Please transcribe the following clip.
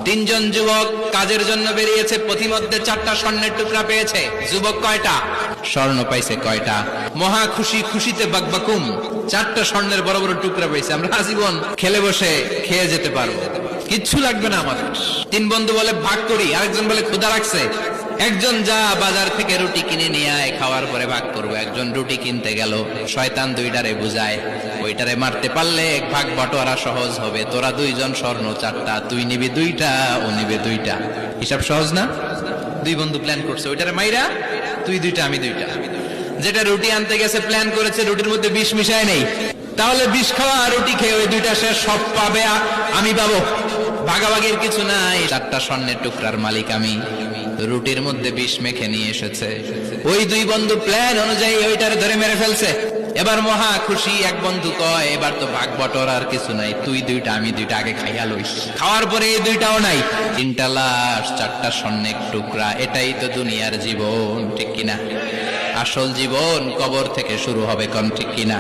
তিনজন যুবক কাজের জন্য বেরিয়েছে, পথিমধ্যে 4টা স্বর্ণের টুকরা পেয়েছে। যুবক কয়টা? স্বর্ণ পাইছে কয়টা? মহা খুশি, খুশিতে বাকবাকুম। 4টা স্বর্ণের বড় বড় টুকরা পাইছে, আমরা আজীবন খেলে বসে খেয়ে যেতে পারবো, কিচ্ছু লাগবে না আমাদের। 3 বন্ধু বলে ভাগ করি, আরেকজন বলে ক্ষুধা লাগছে, একজন যা বাজার থেকে রুটি কিনে নিয়ে আয়, খাওয়ার পরে ভাগ করবো। একজন রুটি কিনতে গেল, শয়তান 2টারে বুঝায়, ওইটারে মারতে পারলে ভাগ বাটোয়ারা সহজ হবে। তোরা 2 জন স্বর্ণ 4টা, তুই নিবি 2টা, ও নিবে 2টা। হিসাব সহজ না? 2 বন্ধু প্ল্যান করছে, ওইটারে মাইরা তুই 2টা আমি 2টা। যেটা রুটি আনতে গেছে প্ল্যান করেছে রুটির মধ্যে বিষ মিশায় নেই, তাহলে বিষ খাওয়া রুটি খেয়ে ওই 2টা সে সব পাবে, আমি পাবো। ভাগাভাগির কিছু নাই, 4টা স্বর্ণের টুকরার মালিক আমি। রুটির মধ্যে বিষ মেখে নিয়ে এসেছে, ওই 2 বন্ধু প্ল্যান অনুযায়ী ওইটারে ধরে মেরে ফেলছে। এবার মহা খুশি। এক বন্ধু কয়, এবার তো ভাগ বটর আর কিছু নাই, তুই 2টা আমি 2টা, আগে খাইয়া লইস। খাওয়ার পরে এই 2টাও নাই, 3টা লাশ, 4টা স্বর্ণের টুকরা। এটাই তো দুনিয়ার জীবন, ঠিক কিনা? আসল জীবন কবর থেকে শুরু হবে, কোন ঠিক কিনা?